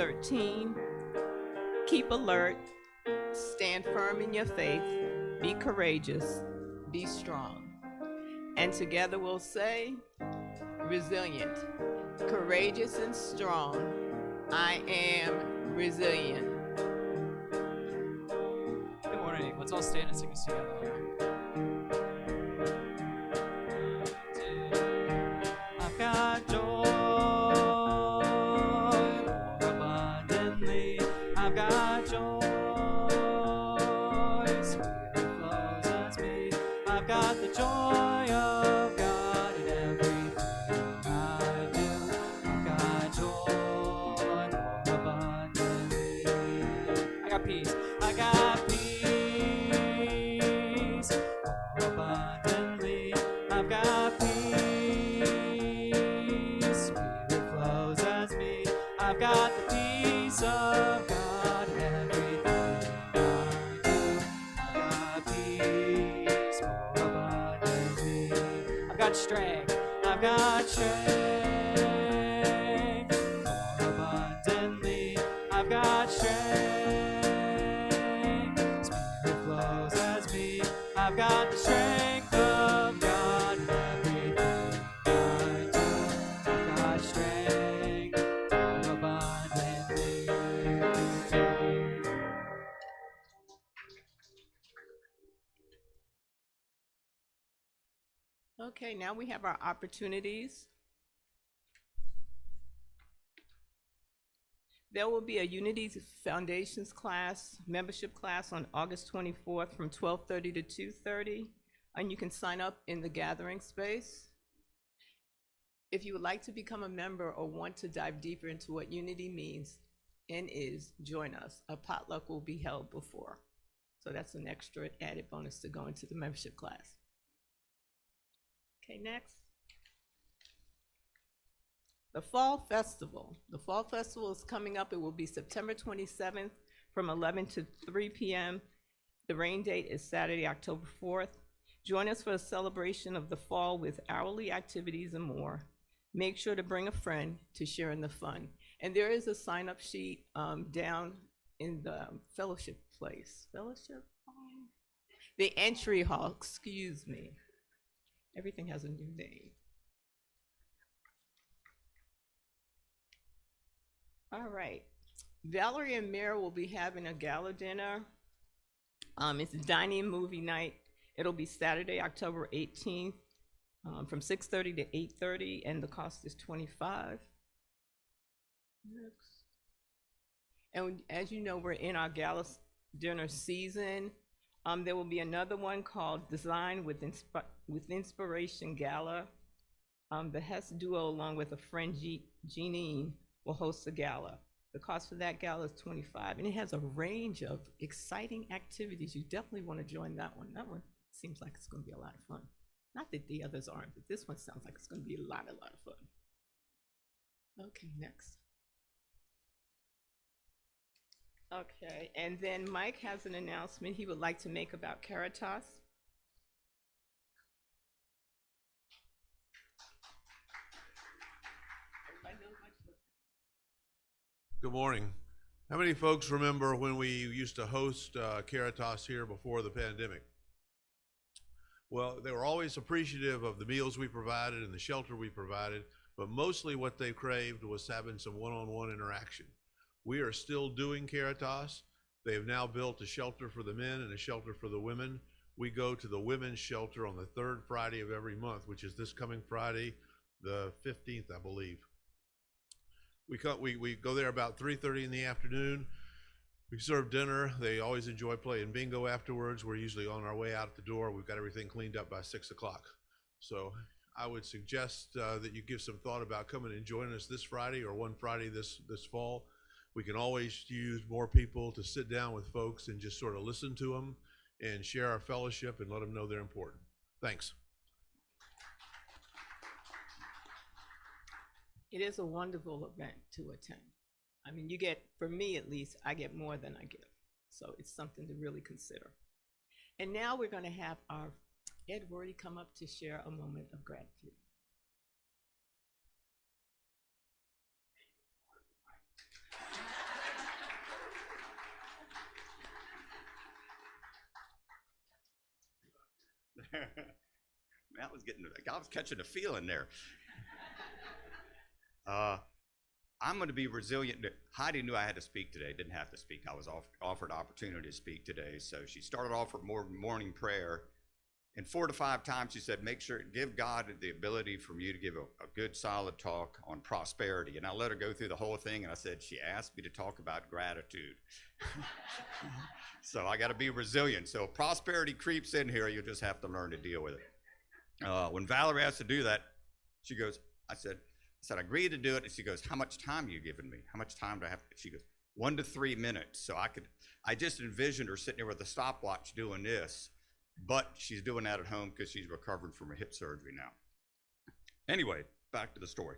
13. Keep alert, stand firm in your faith, be courageous, be strong. And together we'll say, resilient, courageous and strong. I am resilient. Good morning. Let's all stand and sing this together. I've got joy more abundantly. I've got joy. Spirit flows as me. I've got the joy of God in everything I do. I've got joy more abundantly. I got peace. I got peace more abundantly. I've got peace. Spirit flows as me. I've got the peace of God in everything I do. I've got peace more abundantly. I've got strength. I've got strength more abundantly. I've got strength. Spirit flows as me. I've got the strength of God in everything I do. I've got strength more abundantly. Okay, now we have our opportunities. There will be a Unity Foundations class, membership class on August 24th from 12:30 to 2:30, and you can sign up in the gathering space. If you would like to become a member or want to dive deeper into what Unity means and is, join us. A potluck will be held before. So that's an extra added bonus to go into the membership class. Okay, next. The Fall Festival. The Fall Festival is coming up. It will be September 27th from 11 to 3 p.m. The rain date is Saturday, October 4th. Join us for a celebration of the fall with hourly activities and more. Make sure to bring a friend to share in the fun. And there is a sign-up sheet down in the fellowship place. Fellowship hall? The entry hall, excuse me. Everything has a new name. All right. Valerie and Mira will be having a gala dinner. It's dining movie night. It'll be Saturday, October 18th, from 6:30 to 8:30, and the cost is $25. Next. And as you know, we're in our gala dinner season. There will be another one called Design with Inspiration Gala. The Hess duo, along with a friend, Jeanine, will host the gala. The cost for that gala is $25, and it has a range of exciting activities. You definitely want to join that one. That one seems like it's going to be a lot of fun. Not that the others aren't, but this one sounds like it's going to be a lot of fun. Okay, next. Okay, and then Mike has an announcement he would like to make about Caritas. Good morning. How many folks remember when we used to host Caritas here before the pandemic? Well, they were always appreciative of the meals we provided and the shelter we provided, but mostly what they craved was having some one-on-one interaction. We are still doing Caritas. They have now built a shelter for the men and a shelter for the women. We go to the women's shelter on the third Friday of every month, which is this coming Friday, the 15th, I believe. We go there about 3:30 in the afternoon. We serve dinner. They always enjoy playing bingo afterwards. We're usually on our way out the door. We've got everything cleaned up by 6 o'clock. So I would suggest that you give some thought about coming and joining us this Friday or one Friday this fall. We can always use more people to sit down with folks and just sort of listen to them and share our fellowship and let them know they're important. Thanks. It is a wonderful event to attend. I mean, you get, for me at least, I get more than I give. So it's something to really consider. And now we're going to have our Ed Wordy come up to share a moment of gratitude. Man, I was catching a feeling there. I'm going to be resilient. Heidi knew I had to speak today. Didn't have to speak. I was offered opportunity to speak today. So she started off with morning prayer. And 4 to 5 times she said, give God the ability for you to give a good solid talk on prosperity. And I let her go through the whole thing. And I said, she asked me to talk about gratitude. So I got to be resilient. So if prosperity creeps in here, you just have to learn to deal with it. When Valerie asked to do that, she goes, I said, I agreed to do it. And she goes, how much time are you giving me? How much time do I have? She goes, 1 to 3 minutes. So I just envisioned her sitting there with a stopwatch doing this, but she's doing that at home because she's recovering from a hip surgery now. Anyway, back to the story.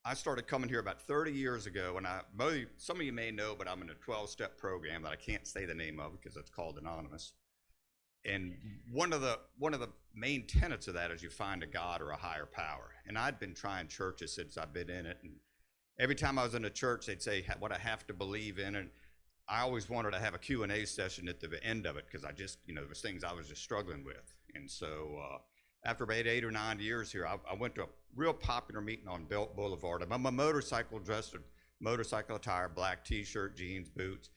I started coming here about 30 years ago, and some of you may know, but I'm in a 12-step program that I can't say the name of because it's called Anonymous. And one of the main tenets of that is you find a God or a higher power. And I'd been trying churches since I've been in it. And every time I was in a church, they'd say what I have to believe in. And I always wanted to have a Q&A session at the end of it because there was things I was just struggling with. And so after about 8 or 9 years here, I went to a real popular meeting on Belt Boulevard. I'm on my motorcycle, dressed in motorcycle attire, black T-shirt, jeans, boots.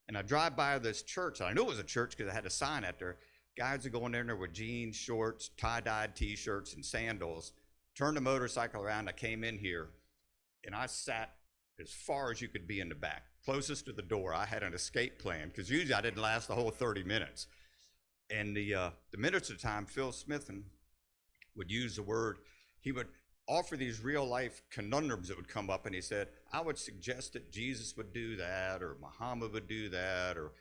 And I drive by this church. And I knew it was a church because I had a sign out there. Guys are going in there with jeans, shorts, tie-dyed T-shirts, and sandals. Turned the motorcycle around. I came in here, and I sat as far as you could be in the back, closest to the door. I had an escape plan because usually I didn't last the whole 30 minutes. And the minutes at a time, Phil Smith would use the word. He would offer these real-life conundrums that would come up, and he said, I would suggest that Jesus would do that, or Muhammad would do that, or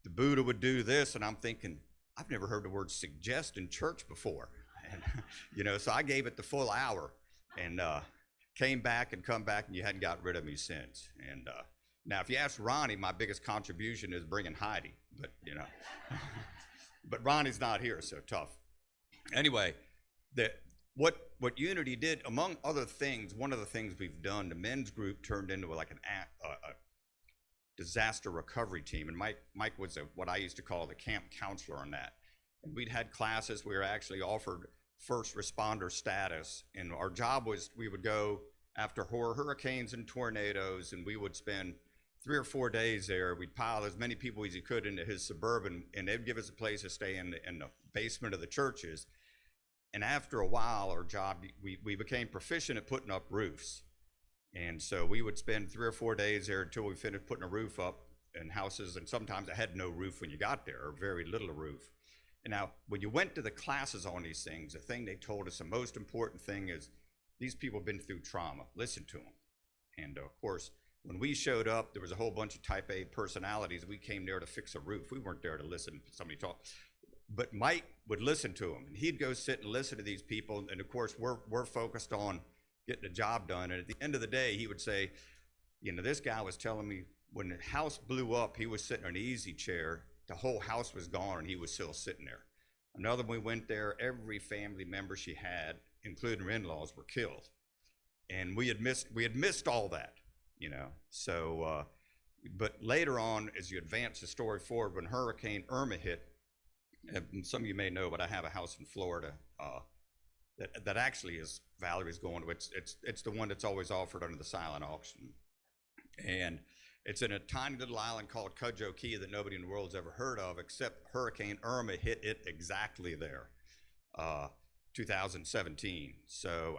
the Buddha would do this. And I'm thinking, I've never heard the word suggest in church before. And, so I gave it the full hour and came back and come back, and you hadn't got rid of me since. And now, if you ask Ronnie, my biggest contribution is bringing Heidi, but, but Ronnie's not here, so tough. Anyway, what Unity did, among other things, one of the things we've done, the men's group turned into like a disaster recovery team, and Mike was what I used to call the camp counselor on that. And we'd had classes. We were actually offered first responder status, and our job was we would go after hurricanes and tornadoes, and we would spend 3 or 4 days there. We'd pile as many people as you could into his Suburban, and they'd give us a place to stay in the basement of the churches. And after a while, our job, we became proficient at putting up roofs. And so we would spend 3 or 4 days there until we finished putting a roof up in houses. And sometimes I had no roof when you got there, or very little roof. And now, when you went to the classes on these things, the thing they told us, the most important thing is these people have been through trauma. Listen to them. And of course, when we showed up, there was a whole bunch of type A personalities. We came there to fix a roof. We weren't there to listen to somebody talk. But Mike would listen to them, and he'd go sit and listen to these people. And of course, we're focused on getting the job done. And at the end of the day, he would say, this guy was telling me when the house blew up, he was sitting in an easy chair. The whole house was gone, and he was still sitting there. Another one, we went there, every family member she had, including her in-laws, were killed. And we had missed all that, So, but later on, as you advance the story forward, when Hurricane Irma hit, some of you may know, but I have a house in Florida that actually is Valerie's going to. It's the one that's always offered under the silent auction, and it's in a tiny little island called Cudjoe Key that nobody in the world's ever heard of, except Hurricane Irma hit it exactly there, 2017. So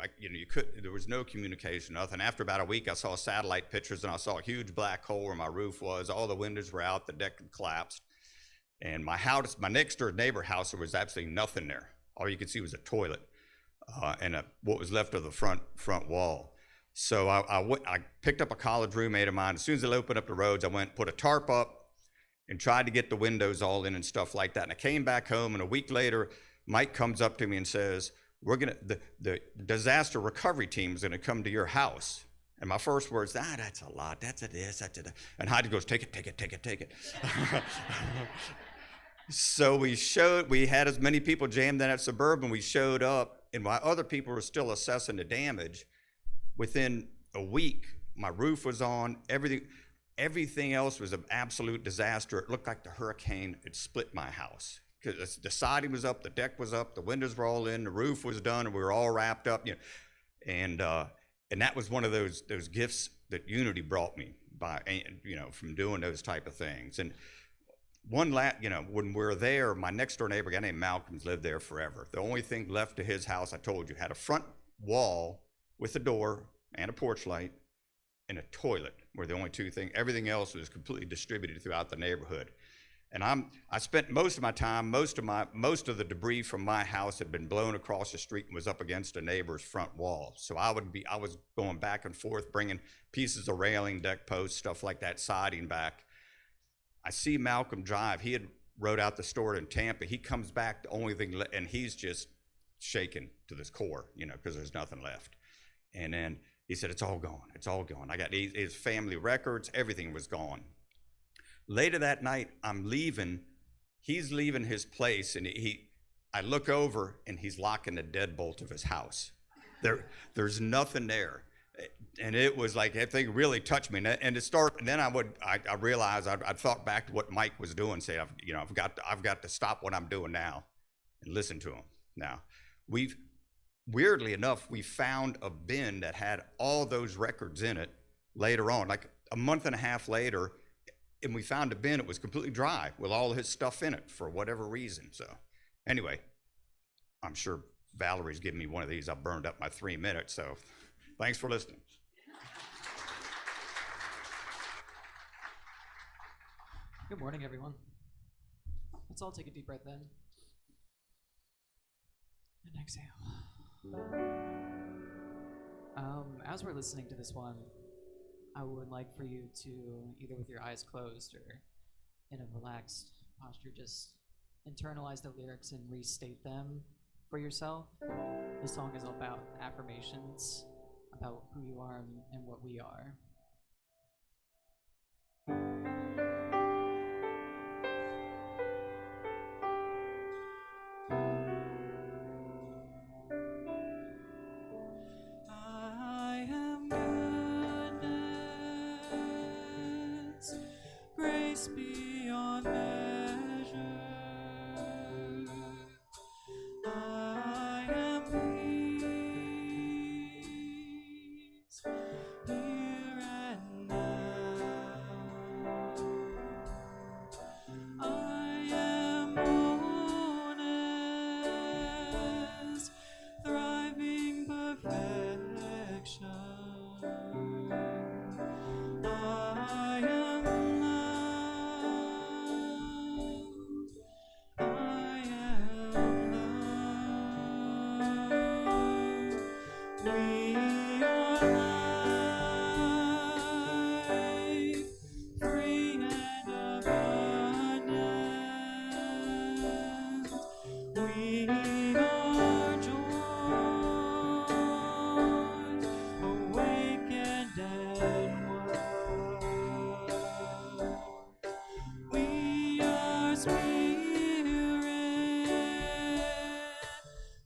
there was no communication, nothing. After about a week, I saw satellite pictures, and I saw a huge black hole where my roof was. All the windows were out, the deck had collapsed. And my next door neighbor house, there was absolutely nothing there. All you could see was a toilet and what was left of the front wall. So I picked up a college roommate of mine. As soon as they opened up the roads, I went, put a tarp up, and tried to get the windows all in and stuff like that. And I came back home, and a week later, Mike comes up to me and says, the disaster recovery team is gonna come to your house. And my first words, that's a lot, that's a this, that's a that. And Heidi goes, take it. So we had as many people jammed in that Suburban. We showed up, and while other people were still assessing the damage, within a week, my roof was on, everything else was an absolute disaster. It looked like the hurricane had split my house. because the siding was up, the deck was up, the windows were all in, the roof was done, and we were all wrapped up, and that was one of those gifts that Unity brought me by, from doing those type of things. And when we were there, my next door neighbor, a guy named Malcolm's, lived there forever. The only thing left to his house, I told you, had a front wall with a door and a porch light and a toilet were the only two things. Everything else was completely distributed throughout the neighborhood. And I spent most of my time, most of the debris from my house had been blown across the street and was up against a neighbor's front wall. So I was going back and forth, bringing pieces of railing, deck posts, stuff like that, siding back. I see Malcolm drive. He had rode out the store in Tampa. He comes back, the only thing, and he's just shaken to this core, because there's nothing left. And then he said, it's all gone. It's all gone. I got his family records. Everything was gone. Later that night, I'm leaving. He's leaving his place, and I look over, and he's locking the deadbolt of his house. There's nothing there. And it was like, that thing really touched me. And then I realized I thought back to what Mike was doing, say, I've got to stop what I'm doing now and listen to him. Now, weirdly enough, we found a bin that had all those records in it later on, like a month and a half later, and we found a bin. It was completely dry with all his stuff in it for whatever reason. So anyway, I'm sure Valerie's giving me one of these. I burned up my 3 minutes, so thanks for listening. Good morning, everyone. Let's all take a deep breath in and exhale. As we're listening to this one, I would like for you to, either with your eyes closed or in a relaxed posture, just internalize the lyrics and restate them for yourself. This song is about affirmations, about who you are and what we are. I am goodness, grace beyond measure. I am peace here and now. I am honest, thriving perfection. I am love. I am love. We are life, free and abundant. We are joy, awakened and wild. We are spirit,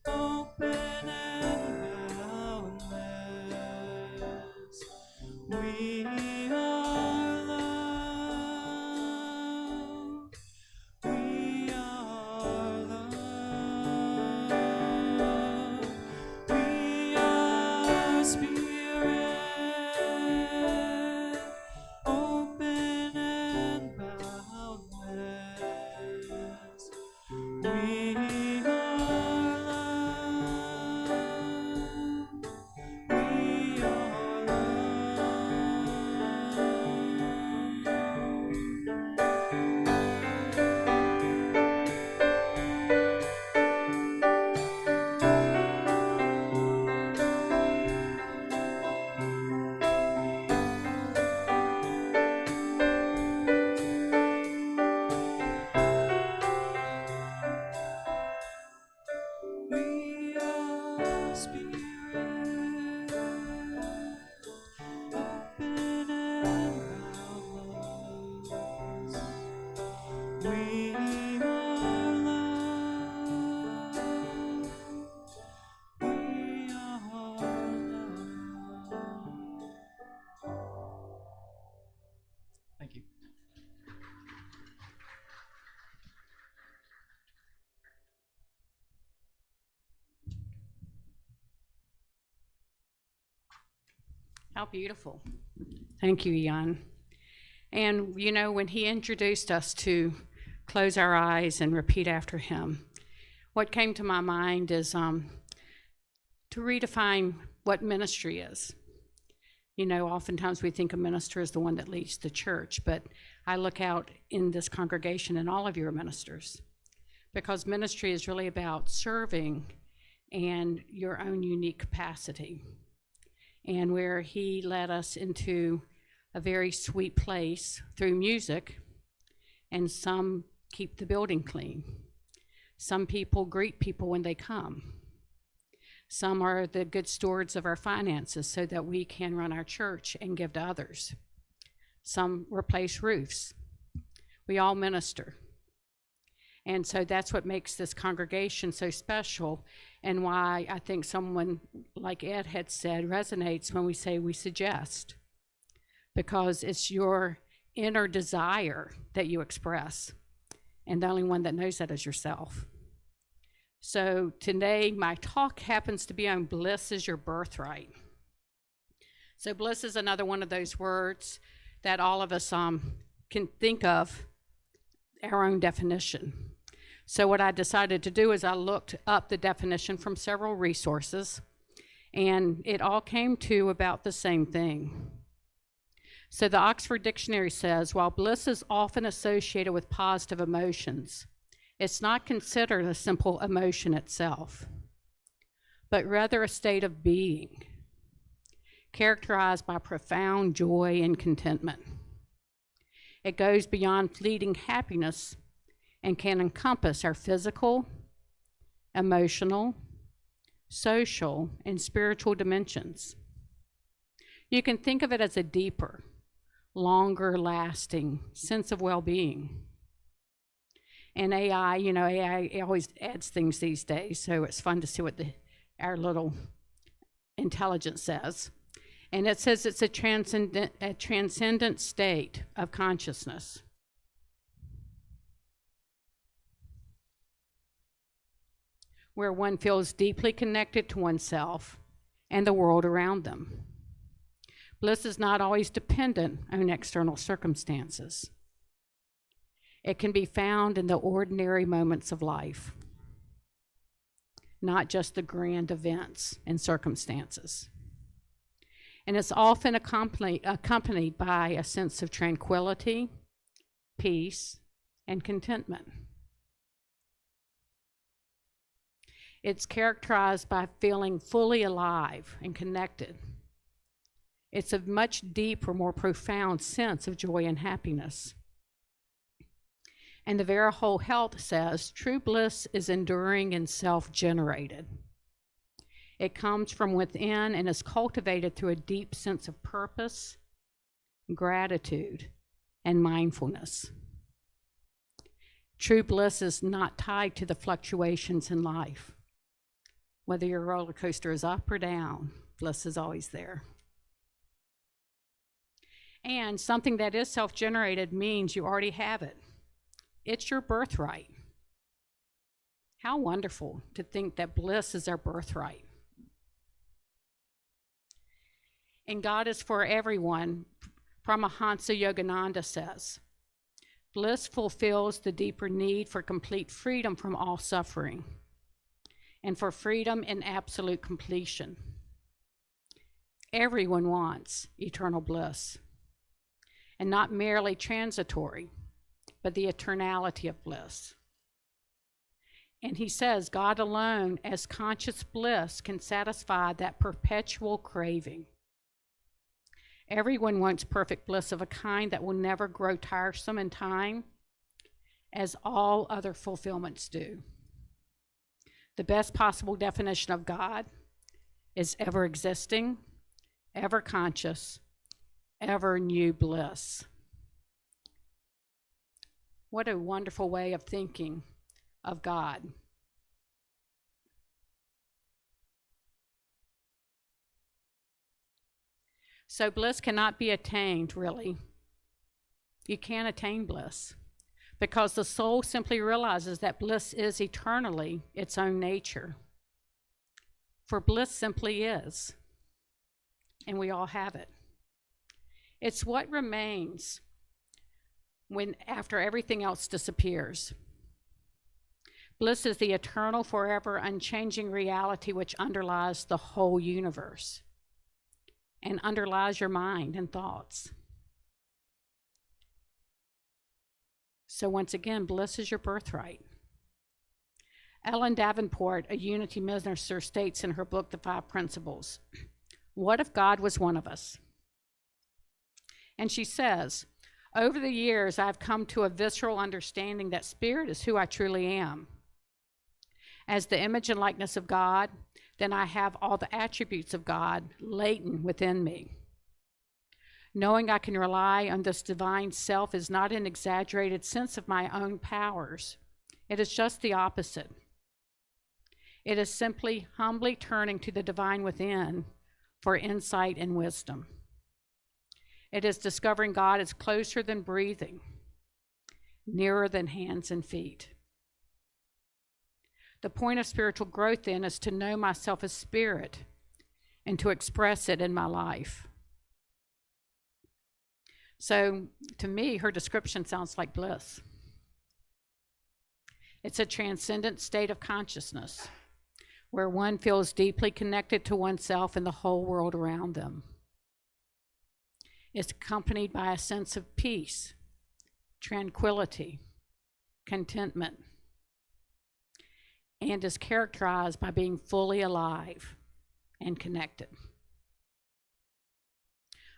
open and boundless. We are love. We are love. We are spirit, open and boundless. We are love. We are We are spirit, open and boundless. We are love. We are love. Thank you. How beautiful. Thank you, Ian. And you know, when he introduced us to close our eyes and repeat after him, what came to my mind is to redefine what ministry is. You know, oftentimes we think a minister is the one that leads the church, but I look out in this congregation and all of you are ministers, because ministry is really about serving and your own unique capacity. And where he led us into a very sweet place through music, and some keep the building clean. Some people greet people when they come. Some are the good stewards of our finances so that we can run our church and give to others. Some replace roofs. We all minister. And so that's what makes this congregation so special, and why I think someone like Ed had said resonates when we say we suggest, because it's your inner desire that you express, and the only one that knows that is yourself. So today, my talk happens to be on Bliss is your birthright. So bliss is another one of those words that all of us can think of our own definition. So what I decided to do is I looked up the definition from several resources, and it all came to about the same thing. So the Oxford Dictionary says, while bliss is often associated with positive emotions, it's not considered a simple emotion itself, but rather a state of being, characterized by profound joy and contentment. It goes beyond fleeting happiness and can encompass our physical, emotional, social, and spiritual dimensions. You can think of it as a deeper, longer lasting sense of well-being. And AI, you know, AI always adds things these days, so it's fun to see what our little intelligence says. And it says it's a transcendent state of consciousness. Where one feels deeply connected to oneself and the world around them. Bliss is not always dependent on external circumstances. It can be found in the ordinary moments of life, not just the grand events and circumstances. And it's often accompanied by a sense of tranquility, peace, and contentment. It's characterized by feeling fully alive and connected. It's a much deeper, more profound sense of joy and happiness. And the Vera Whole Health says, true bliss is enduring and self-generated. It comes from within and is cultivated through a deep sense of purpose, gratitude, and mindfulness. True bliss is not tied to the fluctuations in life. Whether your roller coaster is up or down, bliss is always there. And something that is self-generated means you already have it. It's your birthright. How wonderful to think that bliss is our birthright. And God is for everyone. Paramahansa Yogananda says, bliss fulfills the deeper need for complete freedom from all suffering, and for freedom in absolute completion. Everyone wants eternal bliss, and not merely transitory, but the eternality of bliss. And he says, God alone, as conscious bliss, can satisfy that perpetual craving. Everyone wants perfect bliss of a kind that will never grow tiresome in time, as all other fulfillments do. The best possible definition of God is ever existing, ever conscious, ever new bliss. What a wonderful way of thinking of God. So bliss cannot be attained, really. You can't attain bliss, because the soul simply realizes that bliss is eternally its own nature. For bliss simply is. and we all have it. It's what remains when after everything else disappears. Bliss is the eternal, forever, unchanging reality which underlies the whole universe and underlies your mind and thoughts. So once again, bliss is your birthright. Ellen Davenport, a Unity minister, states in her book, The Five Principles, what if God was one of us? And she says, over the years, I've come to a visceral understanding that spirit is who I truly am. As the image and likeness of God, then I have all the attributes of God latent within me. Knowing I can rely on this divine self is not an exaggerated sense of my own powers. It is just the opposite. It is simply humbly turning to the divine within for insight and wisdom. It is discovering God is closer than breathing, nearer than hands and feet. The point of spiritual growth then is to know myself as spirit and to express it in my life. So to me, her description sounds like bliss. It's a transcendent state of consciousness where one feels deeply connected to oneself and the whole world around them. It's accompanied by a sense of peace, tranquility, contentment, and is characterized by being fully alive and connected.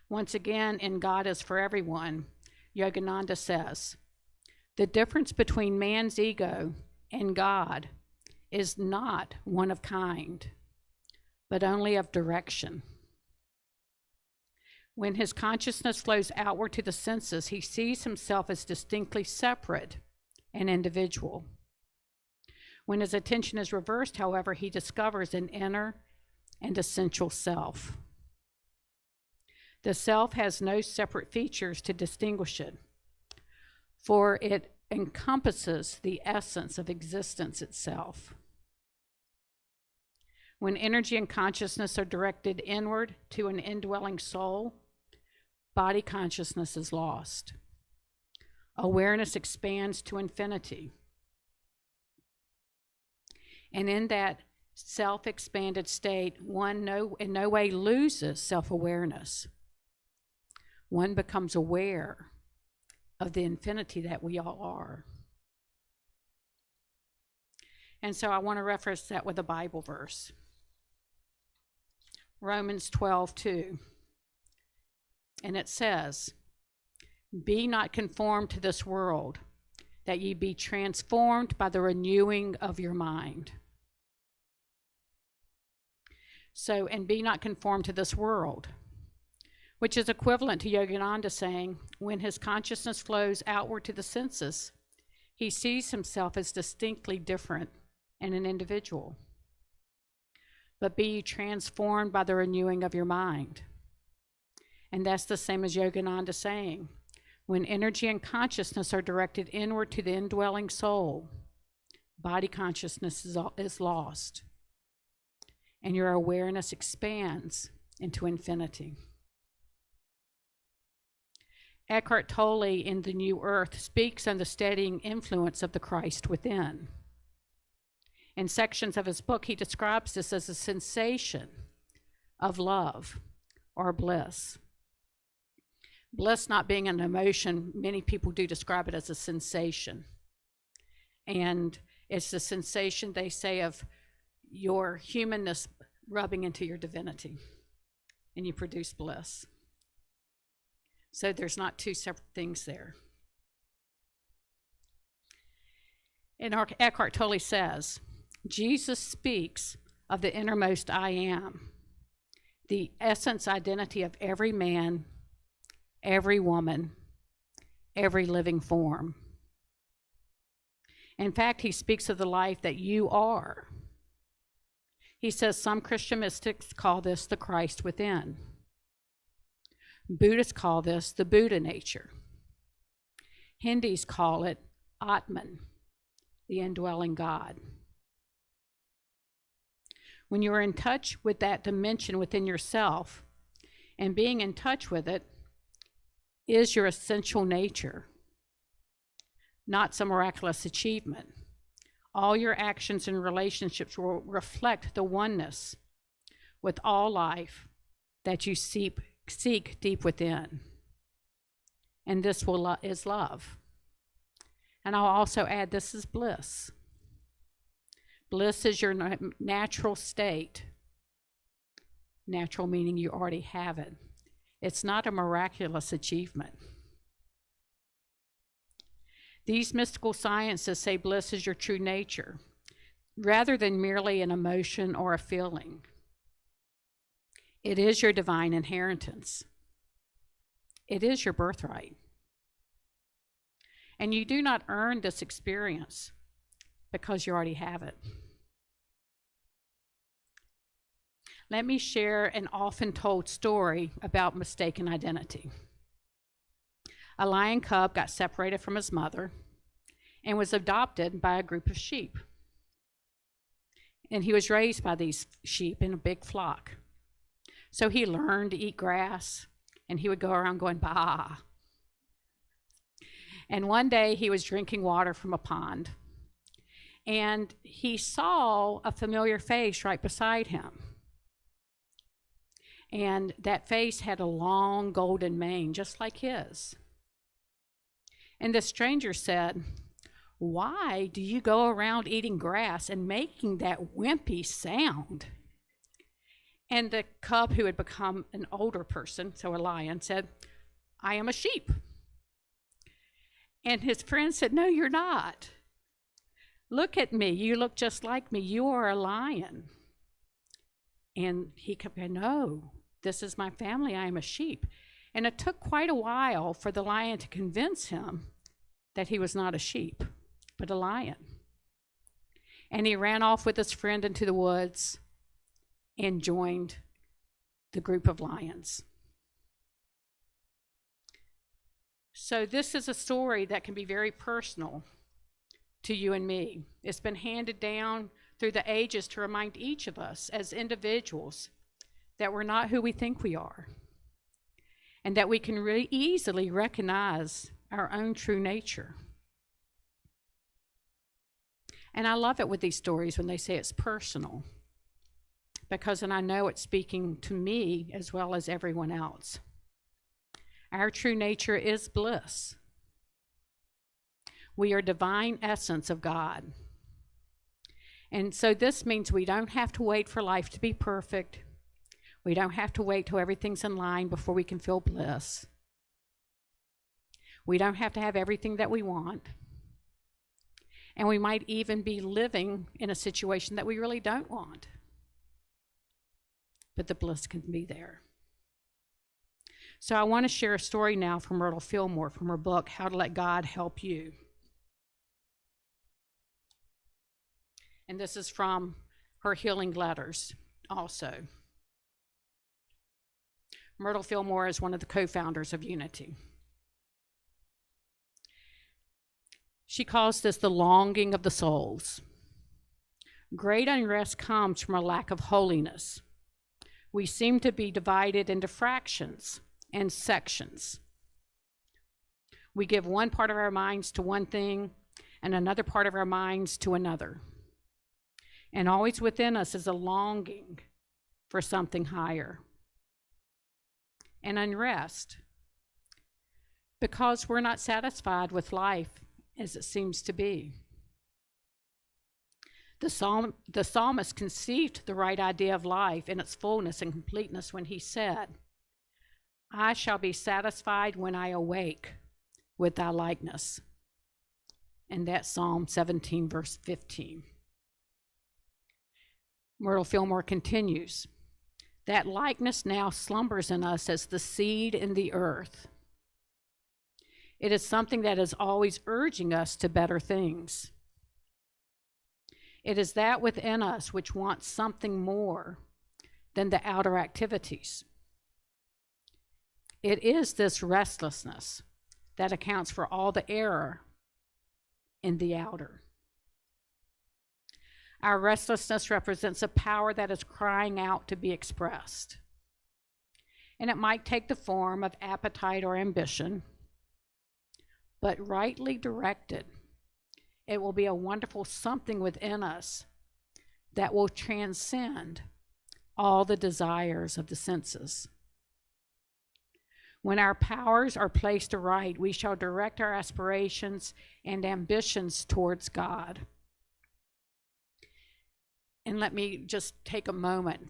Once again, in God is for Everyone, Yogananda says, the difference between man's ego and God is not one of kind, but only of direction. When his consciousness flows outward to the senses, he sees himself as distinctly separate and individual. When his attention is reversed, however, he discovers an inner and essential self. The self has no separate features to distinguish it, for it encompasses the essence of existence itself. When energy and consciousness are directed inward to an indwelling soul, body consciousness is lost. Awareness expands to infinity. And in that self-expanded state, one in no way loses self-awareness. One becomes aware of the infinity that we all are. And so I want to reference that with a Bible verse. Romans 12:2. And it says, be not conformed to this world, that ye be transformed by the renewing of your mind. So, and be not conformed to this world, which is equivalent to Yogananda saying, when his consciousness flows outward to the senses, he sees himself as distinctly different and an individual. But be ye transformed by the renewing of your mind. And that's the same as Yogananda saying, when energy and consciousness are directed inward to the indwelling soul, body consciousness is lost, and your awareness expands into infinity. Eckhart Tolle in The New Earth speaks on the steadying influence of the Christ within. In sections of his book, he describes this as a sensation of love or bliss. Bliss not being an emotion, many people do describe it as a sensation. And it's the sensation, they say, of your humanness rubbing into your divinity, and you produce bliss. So there's not two separate things there. And Eckhart Tolle says, Jesus speaks of the innermost I am, the essence identity of every man, every woman, every living form. In fact, he speaks of the life that you are. He says some Christian mystics call this the Christ within. Buddhists call this the Buddha nature. Hindus call it Atman, the indwelling God. When you are in touch with that dimension within yourself, And being in touch with it is your essential nature, not some miraculous achievement. All your actions and relationships will reflect the oneness with all life that you seek deep within. And this is love. And I'll also add, this is bliss. Bliss is your natural state. Natural meaning you already have it. It's not a miraculous achievement. These mystical sciences say bliss is your true nature, rather than merely an emotion or a feeling. It is your divine inheritance. It is your birthright. And you do not earn this experience because you already have it. Let me share an often told story about mistaken identity. A lion cub got separated from his mother and was adopted by a group of sheep. And he was raised by these sheep in a big flock. So he learned to eat grass, and he would go around going, bah. And one day he was drinking water from a pond, and he saw a familiar face right beside him. And that face had a long golden mane, just like his. And the stranger said, "Why do you go around eating grass and making that wimpy sound?" And the cub, who had become an older person, so a lion, said, "I am a sheep." And his friend said, "No, you're not. Look at me. You look just like me. You are a lion." And he kept going, "No, this is my family. I am a sheep." And it took quite a while for the lion to convince him that he was not a sheep, but a lion. And he ran off with his friend into the woods and joined the group of lions. So this is a story that can be very personal to you and me. It's been handed down through the ages to remind each of us as individuals that we're not who we think we are, and that we can really easily recognize our own true nature. And I love it with these stories when they say it's personal, because then I know it's speaking to me as well as everyone else. Our true nature is bliss. We are divine essence of God. And so this means we don't have to wait for life to be perfect. We don't have to wait till everything's in line before we can feel bliss. We don't have to have everything that we want. And we might even be living in a situation that we really don't want. But the bliss can be there. So I want to share a story now from Myrtle Fillmore from her book, How to Let God Help You. And this is from her healing letters also. Myrtle Fillmore is one of the co-founders of Unity. She calls this the longing of the souls. Great unrest comes from a lack of holiness. We seem to be divided into fractions and sections. We give one part of our minds to one thing and another part of our minds to another. And always within us is a longing for something higher. And unrest, because we're not satisfied with life as it seems to be. The psalmist conceived the right idea of life in its fullness and completeness when he said, "I shall be satisfied when I awake with thy likeness." And that's Psalm 17, verse 15. Myrtle Fillmore continues, "That likeness now slumbers in us as the seed in the earth. It is something that is always urging us to better things. It is that within us which wants something more than the outer activities. It is this restlessness that accounts for all the error in the outer. Our restlessness represents a power that is crying out to be expressed. And it might take the form of appetite or ambition, but rightly directed, it will be a wonderful something within us that will transcend all the desires of the senses. When our powers are placed aright, we shall direct our aspirations and ambitions towards God. And let me just take a moment.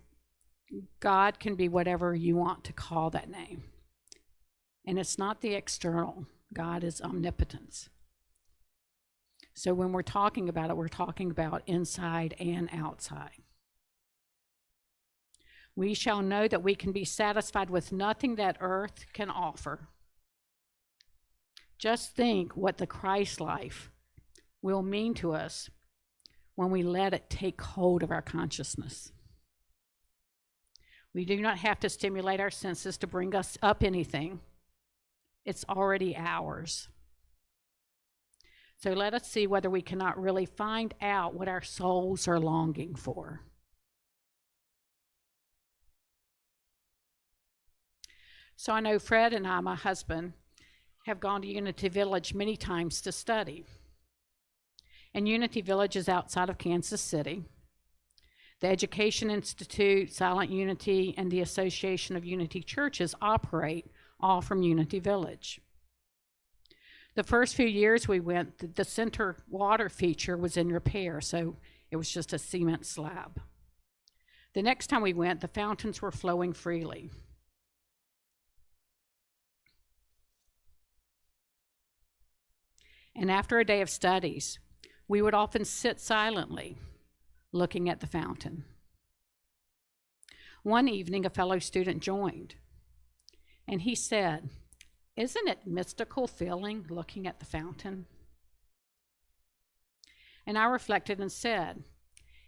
God can be whatever you want to call that name. And it's not the external. God is omnipotence. So when we're talking about it, we're talking about inside and outside. We shall know that we can be satisfied with nothing that earth can offer. Just think what the Christ life will mean to us when we let it take hold of our consciousness. We do not have to stimulate our senses to bring us up anything. It's already ours. So let us see whether we cannot really find out what our souls are longing for. So I know Fred and I, my husband, have gone to Unity Village many times to study. And Unity Village is outside of Kansas City. The Education Institute, Silent Unity, and the Association of Unity Churches operate all from Unity Village. The first few years we went, the center water feature was in repair, so it was just a cement slab. The next time we went, the fountains were flowing freely. And after a day of studies, we would often sit silently, looking at the fountain. One evening, a fellow student joined, and he said, "Isn't it mystical feeling looking at the fountain?" And I reflected and said,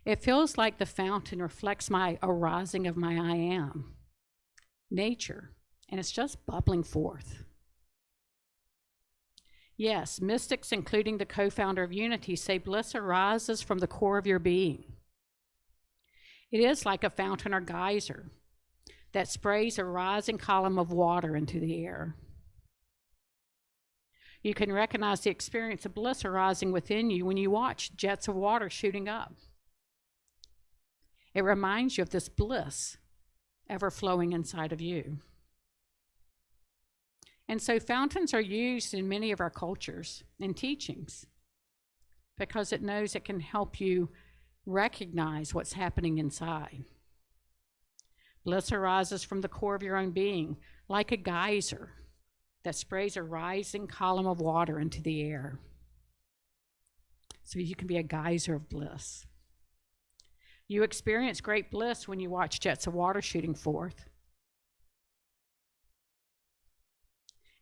"It feels like the fountain reflects my arising of my I am, nature, and it's just bubbling forth." Yes, mystics, including the co-founder of Unity, say bliss arises from the core of your being. It is like a fountain or geyser that sprays a rising column of water into the air. You can recognize the experience of bliss arising within you when you watch jets of water shooting up. It reminds you of this bliss ever flowing inside of you. And so fountains are used in many of our cultures and teachings because it knows it can help you recognize what's happening inside. Bliss arises from the core of your own being, like a geyser that sprays a rising column of water into the air. So you can be a geyser of bliss. You experience great bliss when you watch jets of water shooting forth.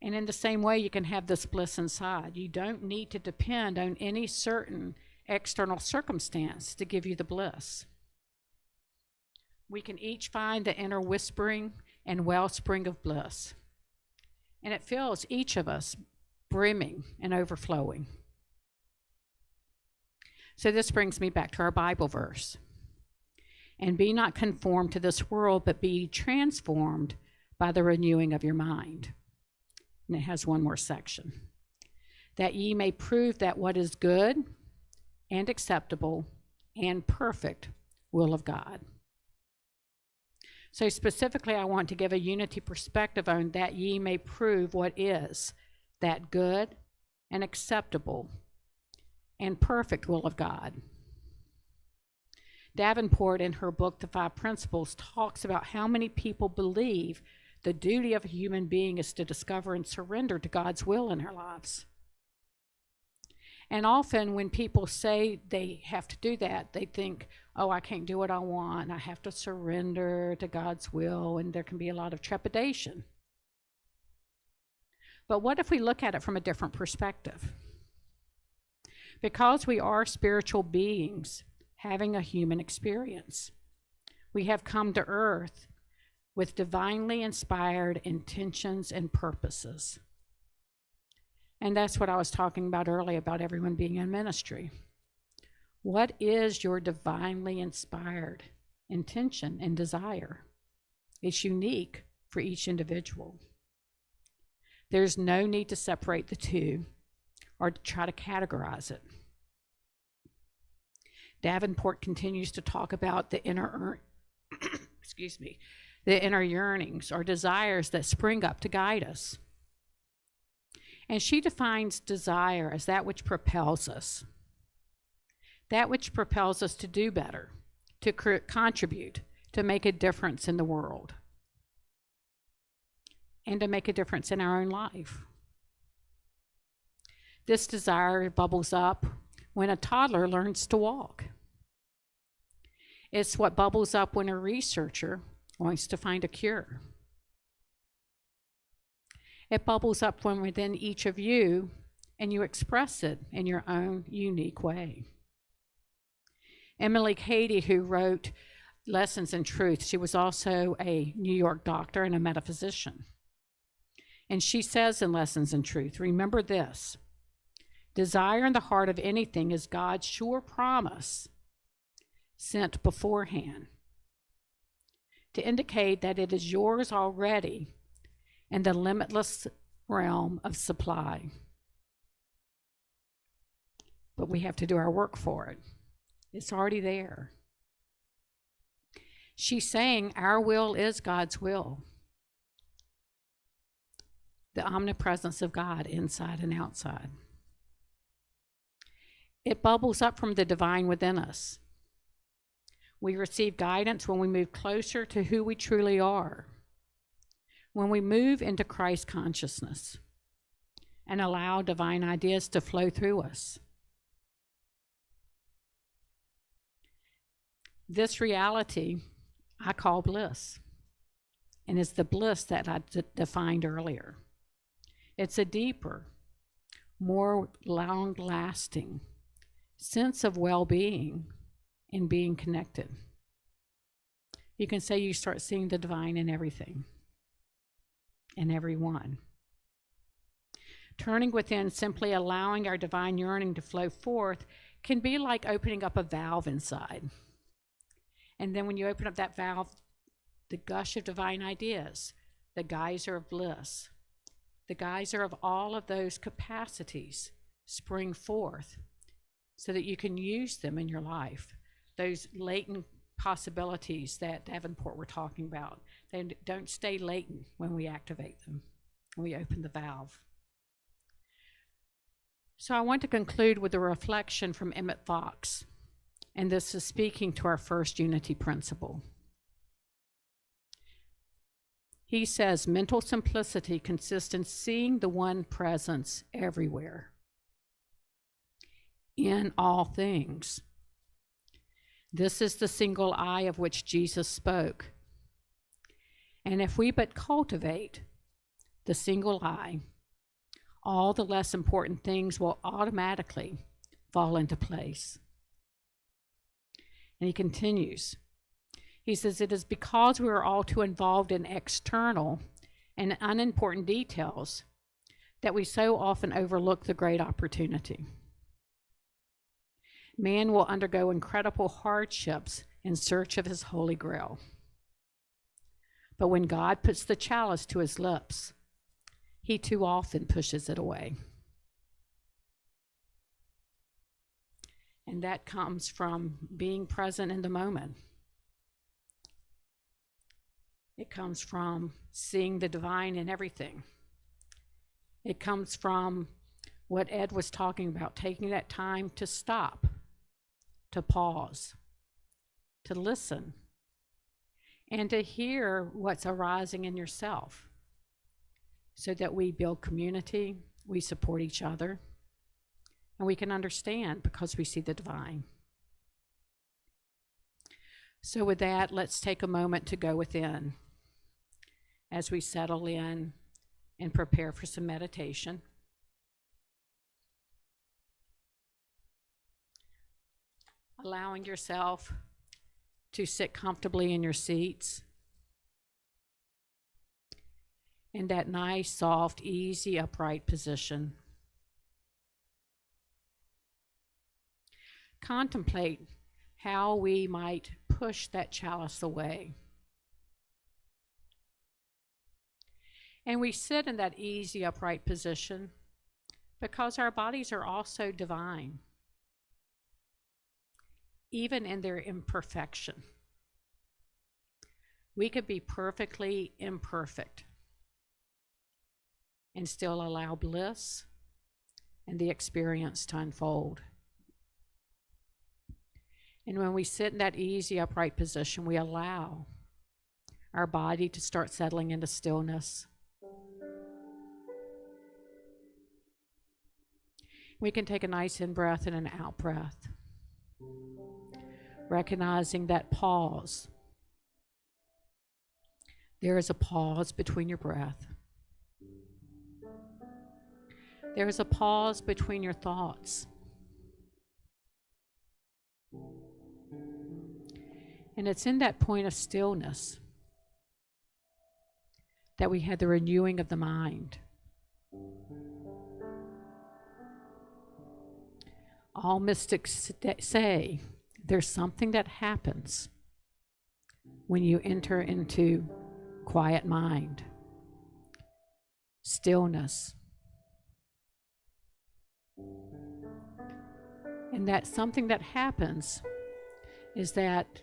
And in the same way, you can have this bliss inside. You don't need to depend on any certain external circumstance to give you the bliss. We can each find the inner whispering and wellspring of bliss. And it fills each of us brimming and overflowing. So this brings me back to our Bible verse. "And be not conformed to this world, but be transformed by the renewing of your mind." And it has one more section. "That ye may prove that what is good and acceptable and perfect will of God." So specifically, I want to give a Unity perspective on that ye may prove what is that good and acceptable and perfect will of God. Davenport, in her book, The Five Principles, talks about how many people believe the duty of a human being is to discover and surrender to God's will in our lives. And often when people say they have to do that, they think, oh, I can't do what I want. I have to surrender to God's will, and there can be a lot of trepidation. But what if we look at it from a different perspective? Because we are spiritual beings having a human experience, we have come to earth with divinely inspired intentions and purposes. And that's what I was talking about earlier about everyone being in ministry. What is your divinely inspired intention and desire? It's unique for each individual. There's no need to separate the two or to try to categorize it. Davenport continues to talk about the inner the inner yearnings or desires that spring up to guide us. And she defines desire as that which propels us to do better, to contribute, to make a difference in the world, and to make a difference in our own life. This desire bubbles up when a toddler learns to walk. It's what bubbles up when a researcher wants to find a cure. It bubbles up when within each of you, and you express it in your own unique way. Emily Cady, who wrote Lessons in Truth, she was also a New York doctor and a metaphysician. And she says in Lessons in Truth, remember this: desire in the heart of anything is God's sure promise sent beforehand to indicate that it is yours already in the limitless realm of supply. But we have to do our work for it. It's already there. She's saying our will is God's will. The omnipresence of God inside and outside. It bubbles up from the divine within us. We receive guidance when we move closer to who we truly are, when we move into Christ consciousness and allow divine ideas to flow through us. This reality I call bliss, and it's the bliss that I defined earlier. It's a deeper, more long-lasting sense of well-being and being connected. You can say you start seeing the divine in everything, in everyone. Turning within, simply allowing our divine yearning to flow forth, can be like opening up a valve inside. And then when you open up that valve, the gush of divine ideas, the geyser of bliss, the geyser of all of those capacities spring forth so that you can use them in your life. Those latent possibilities that Davenport were talking about, they don't stay latent when we activate them, when we open the valve. So I want to conclude with a reflection from Emmett Fox, and this is speaking to our first unity principle. He says, mental simplicity consists in seeing the one presence everywhere, in all things. This is the single eye of which Jesus spoke. And if we but cultivate the single eye, all the less important things will automatically fall into place. And he continues. He says, it is because we are all too involved in external and unimportant details that we so often overlook the great opportunity. Man will undergo incredible hardships in search of his holy grail. But when God puts the chalice to his lips, he too often pushes it away. And that comes from being present in the moment. It comes from seeing the divine in everything. It comes from what Ed was talking about, taking that time to stop, to pause, to listen, and to hear what's arising in yourself so that we build community, we support each other, and we can understand because we see the divine. So with that, let's take a moment to go within as we settle in and prepare for some meditation. Allowing yourself to sit comfortably in your seats in that nice, soft, easy, upright position. Contemplate how we might push that chalice away. And we sit in that easy, upright position because our bodies are also divine, even in their imperfection. We could be perfectly imperfect and still allow bliss and the experience to unfold. And when we sit in that easy, upright position, we allow our body to start settling into stillness. We can take a nice in-breath and an out-breath, recognizing that pause. There is a pause between your breath. There is a pause between your thoughts. And it's in that point of stillness that we had the renewing of the mind. All mystics say there's something that happens when you enter into quiet mind, stillness. And that something that happens is that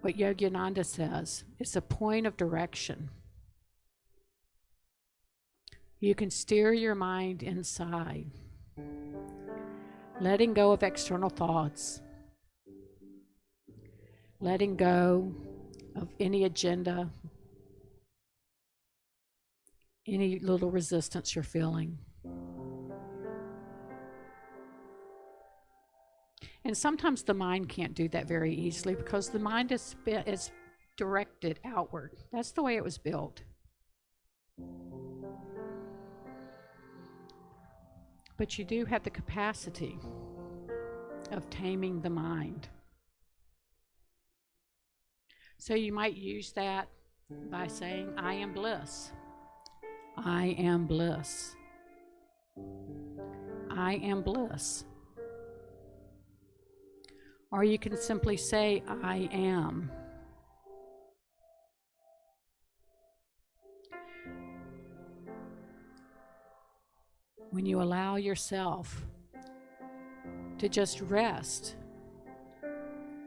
what Yogananda says is a point of direction. You can steer your mind inside, letting go of external thoughts, letting go of any agenda, any little resistance you're feeling. And sometimes the mind can't do that very easily because the mind is directed outward. That's the way it was built. But you do have the capacity of taming the mind. So you might use that by saying, I am bliss. I am bliss. I am bliss. Or you can simply say, I am. When you allow yourself to just rest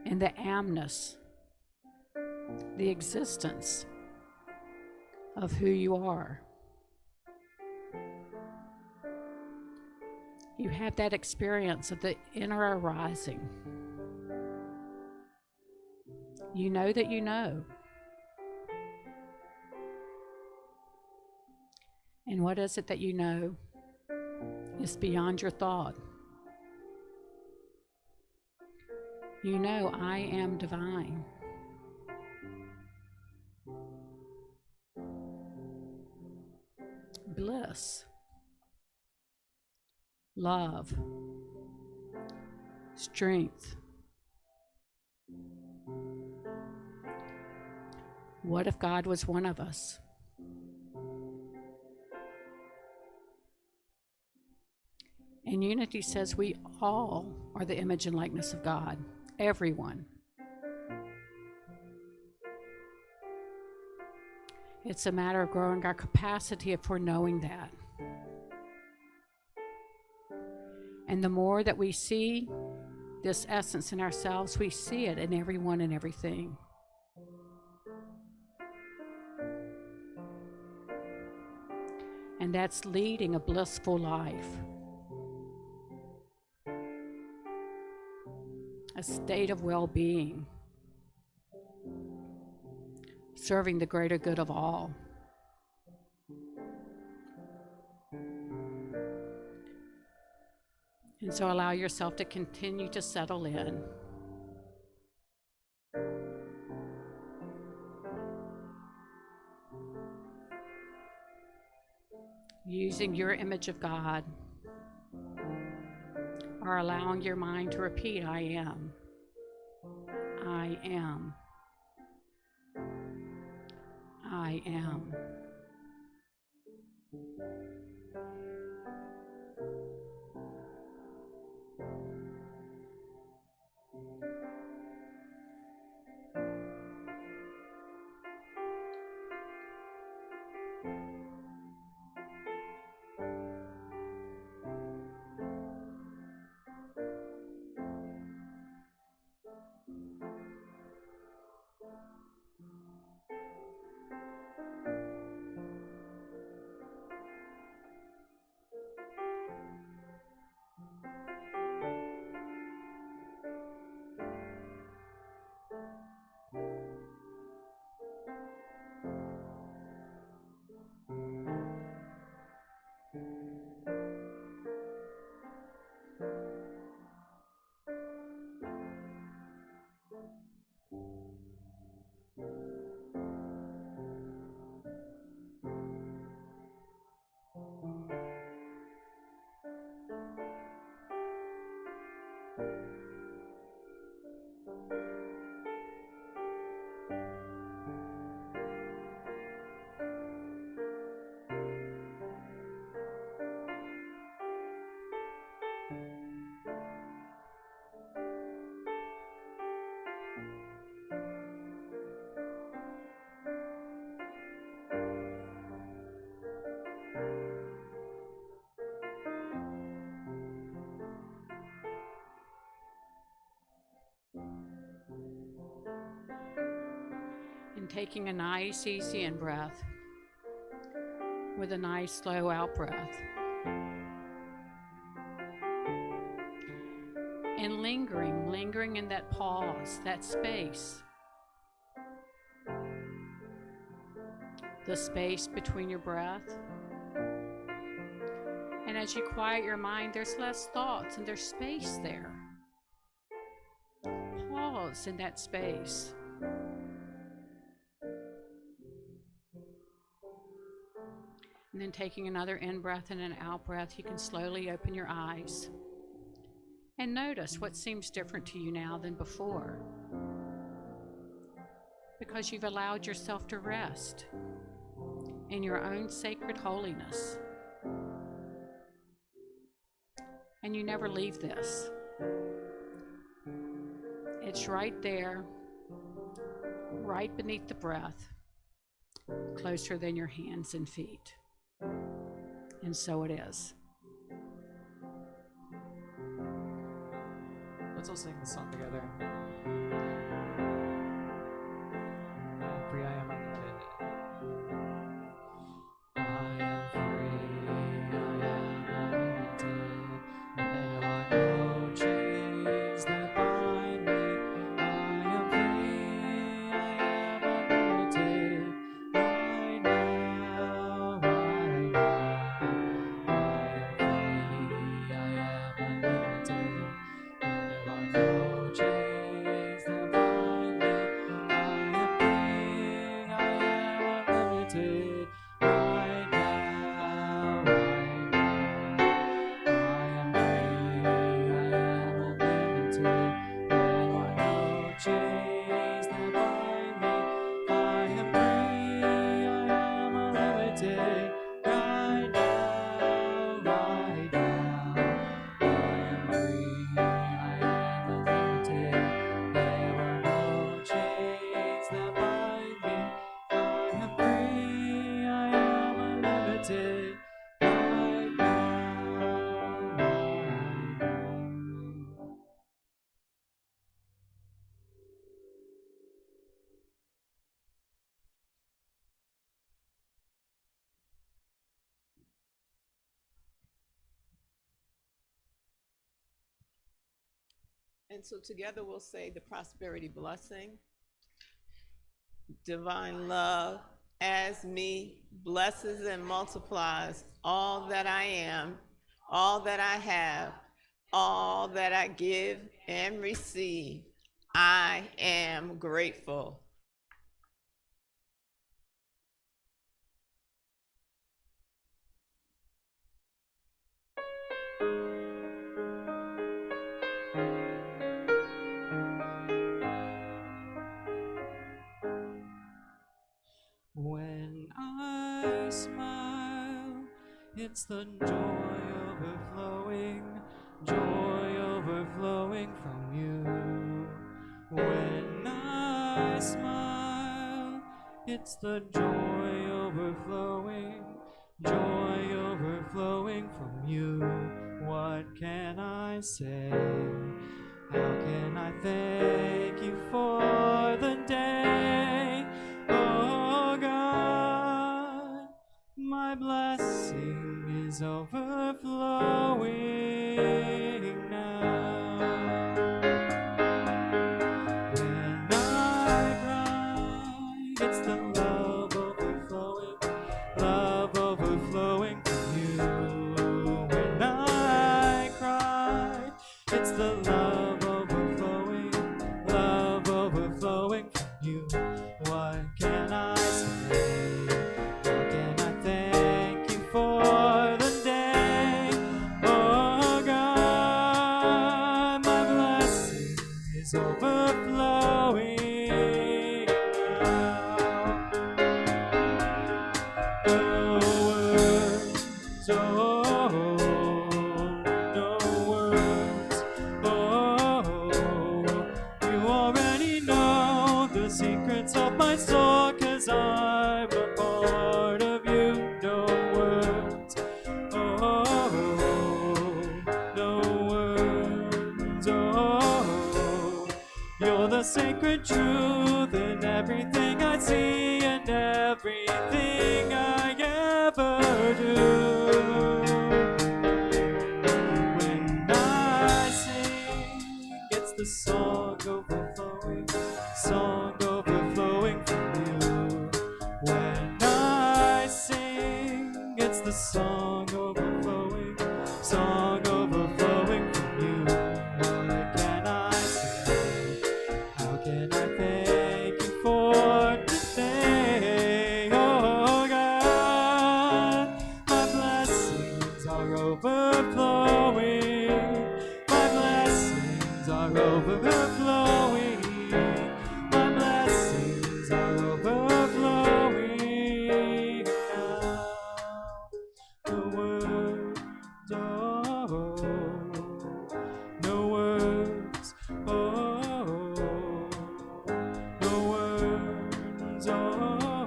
in the amness, the existence of who you are, you have that experience of the inner arising. You know that you know. And what is it that you know? It's beyond your thought. You know, I am divine. Bliss, love, strength. What if God was one of us? And unity says we all are the image and likeness of God, everyone. It's a matter of growing our capacity for knowing that. And the more that we see this essence in ourselves, we see it in everyone and everything. And that's leading a blissful life. A state of well-being. Serving the greater good of all. And so allow yourself to continue to settle in. Using your image of God, or allowing your mind to repeat, I am. I am. I am. taking a nice, easy in breath with a nice, slow out breath. And lingering in that pause, that space. The space between your breath. And as you quiet your mind, there's less thoughts and there's space there. Pause in that space. And then taking another in breath and an out breath, you can slowly open your eyes. And notice what seems different to you now than before. Because you've allowed yourself to rest in your own sacred holiness. And you never leave this. It's right there, right beneath the breath, closer than your hands and feet. And so it is. Let's all sing the song together. Free I am unlimited. I am free, I am unlimited. There are no chains that bind me. I am free, I am unlimited. Right now, right now. I am free, I am unlimited. There are no chains that bind me. I am free, I am unlimited. Right now, right now. I am free, I am unlimited. There are no chains that bind me. I am free, I am unlimited. Right now, right now. I am free, I am unlimited. There are no chains that bind me. I am free, I am unlimited. Right now, right now. And so together we'll say the prosperity blessing. Divine love as me blesses and multiplies all that I am, all that I have, all that I give and receive. I am grateful. When I smile, it's the joy overflowing from you. When I smile, it's the joy overflowing from you. What can I say? How can I thank you for the day? Oh God, my blessing is overflowing now. When I cry, it's the love overflowing from you. When I cry, it's the love overflowing from you. What can I say? How can I thank you for the day? Oh God, my blessing is overflowing now. No words, no words, you already know the secrets of my soul, 'cause I'm a part of you. No words, no words, you're the sacred truth in everything I see in everything I ever do. When I sing, it's the song overflowing from you. When I sing, it's the song overflowing from you. What can I say? How can I thank you for today? Oh God, my blessings are overflowing. My blessings are overflowing. My blessings are overflowing now. The words, oh, no words, oh, no words, oh,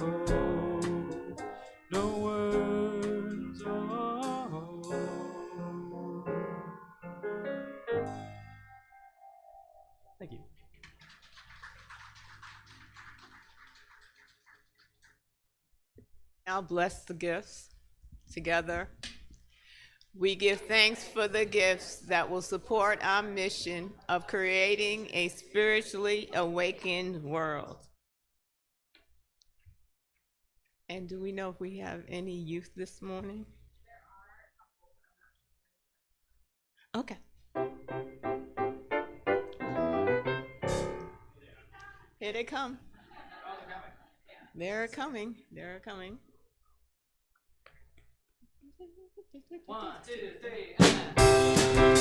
no words, oh. Thank you. Now bless the gifts together. We give thanks for the gifts that will support our mission of creating a spiritually awakened world. And do we know if we have any youth this morning? Okay. Here they come. They're coming. They're coming. 1, 2, 3, and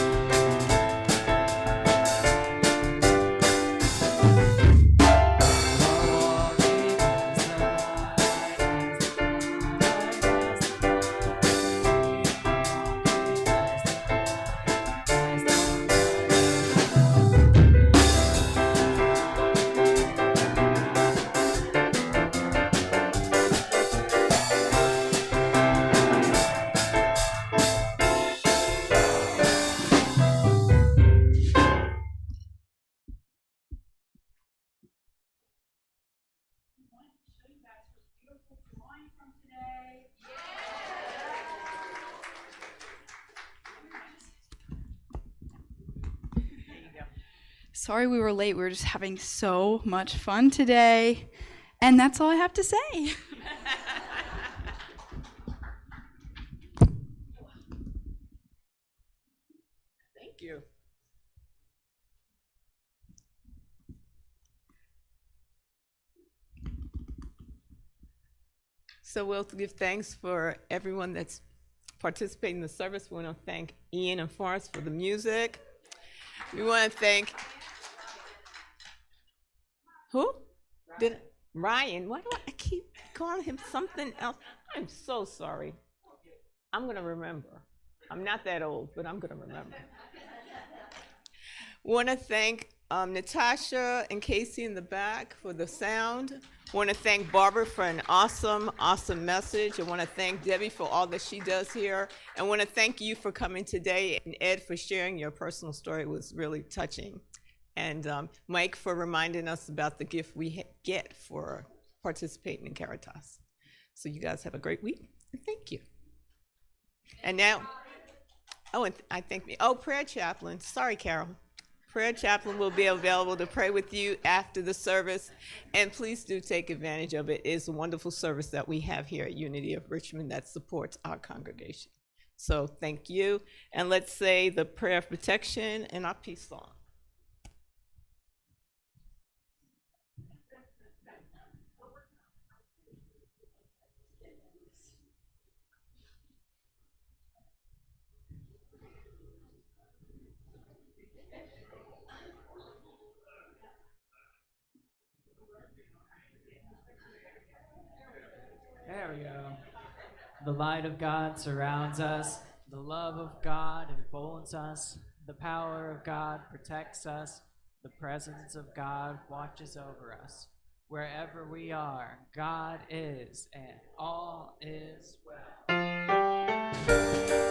Sorry we were late. We were just having so much fun today. And that's all I have to say. Thank you. So we'll give thanks for everyone that's participating in the service. We want to thank Ian and Forrest for the music. We want to thank who? Ryan. Why do I keep calling him something else? I'm so sorry. I'm going to remember. I'm not that old, but I'm going to remember. Want to thank Natasha and Casey in the back for the sound. Want to thank Barbara for an awesome message. I want to thank Debbie for all that she does here. I want to thank you for coming today, and Ed for sharing your personal story. It was really touching. And Mike for reminding us about the gift we get for participating in Caritas. So you guys have a great week, and thank you. And now, prayer chaplain. Sorry, Carol. Prayer chaplain will be available to pray with you after the service, and please do take advantage of it. It is a wonderful service that we have here at Unity of Richmond that supports our congregation. So thank you, and let's say the prayer of protection and our peace song. there we go. The light of God surrounds us. The love of God enfolds us. The power of God protects us. The presence of God watches over us. Wherever we are, God is, and all is well.